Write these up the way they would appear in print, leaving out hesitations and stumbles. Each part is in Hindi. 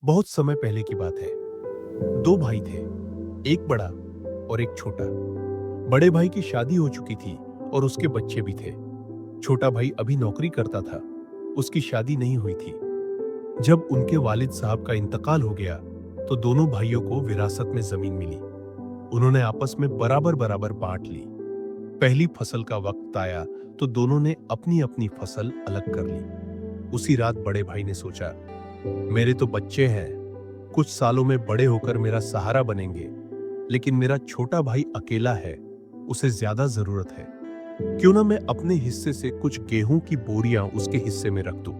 बहुत समय पहले की बात है। दो भाई थे, एक बड़ा और एक छोटा। बड़े भाई की शादी हो चुकी थी और उसके बच्चे भी थे। छोटा भाई अभी नौकरी करता था, उसकी शादी नहीं हुई थी। जब उनके वालिद साहब का इंतकाल हो गया तो दोनों भाइयों को विरासत में जमीन मिली। उन्होंने आपस में बराबर बराबर बांट ली। पहली फसल का वक्त आया तो दोनों ने अपनी अपनी फसल अलग कर ली। उसी रात बड़े भाई ने सोचा, मेरे तो बच्चे हैं, कुछ सालों में बड़े होकर मेरा सहारा बनेंगे, लेकिन मेरा छोटा भाई अकेला है, उसे ज्यादा जरूरत है। क्यों ना मैं अपने हिस्से से कुछ गेहूं की बोरियां उसके हिस्से में रख दूं।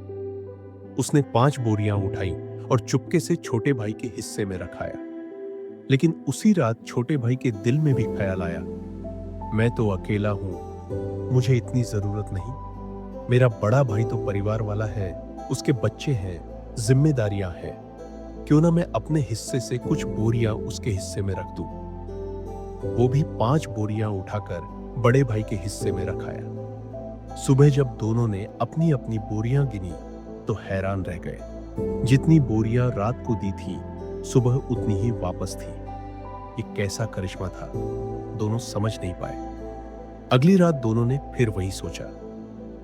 उसने 5 बोरियां उठाई और चुपके से छोटे भाई के हिस्से में रखाया। लेकिन उसी रात छोटे भाई के दिल में भी ख्याल आया, मैं तो अकेला हूं, मुझे इतनी जरूरत नहीं। मेरा बड़ा भाई तो परिवार वाला है, उसके बच्चे हैं, जिम्मेदारियां हैं। क्यों ना मैं अपने हिस्से से कुछ बोरियां उसके हिस्से में रख दूं। वो भी 5 बोरियां उठाकर बड़े भाई के हिस्से में रखाया। सुबह जब दोनों ने अपनी अपनी बोरियां गिनी तो हैरान रह गए। जितनी बोरियां रात को दी थी, सुबह उतनी ही वापस थी। ये कैसा करिश्मा था, दोनों समझ नहीं पाए। अगली रात दोनों ने फिर वही सोचा,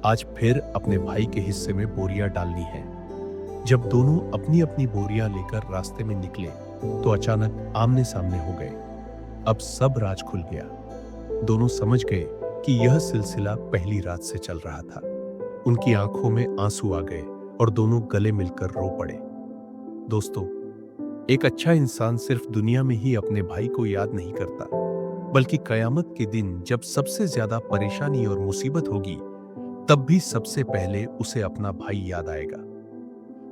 आज फिर अपने भाई के हिस्से में बोरियां डालनी है। जब दोनों अपनी अपनी बोरियां लेकर रास्ते में निकले तो अचानक आमने सामने हो गए। अब सब राज खुल गया। दोनों समझ गए कि यह सिलसिला पहली रात से चल रहा था। उनकी आंखों में आंसू आ गए और दोनों गले मिलकर रो पड़े। दोस्तों, एक अच्छा इंसान सिर्फ दुनिया में ही अपने भाई को याद नहीं करता, बल्कि कयामत के दिन जब सबसे ज्यादा परेशानी और मुसीबत होगी, तब भी सबसे पहले उसे अपना भाई याद आएगा।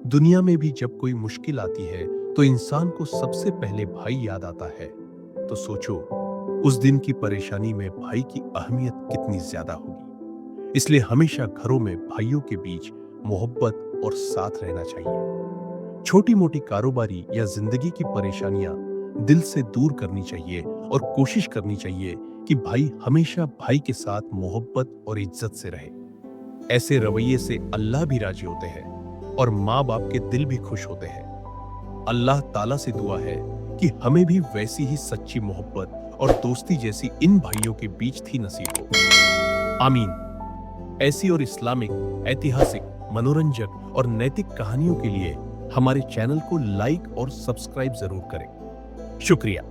दुनिया में भी जब कोई मुश्किल आती है तो इंसान को सबसे पहले भाई याद आता है। तो सोचो, उस दिन की परेशानी में भाई की अहमियत कितनी ज्यादा होगी। इसलिए हमेशा घरों में भाइयों के बीच मोहब्बत और साथ रहना चाहिए। छोटी मोटी कारोबारी या जिंदगी की परेशानियां दिल से दूर करनी चाहिए और कोशिश करनी चाहिए कि भाई हमेशा भाई के साथ मोहब्बत और इज्जत से रहे। ऐसे रवैये से अल्लाह भी राजी होते हैं और माँ बाप के दिल भी खुश होते हैं। अल्लाह ताला से दुआ है कि हमें भी वैसी ही सच्ची मोहब्बत और दोस्ती जैसी इन भाइयों के बीच थी नसीब हो। आमीन। ऐसी और इस्लामिक, ऐतिहासिक, मनोरंजक और नैतिक कहानियों के लिए हमारे चैनल को लाइक और सब्सक्राइब जरूर करें। शुक्रिया।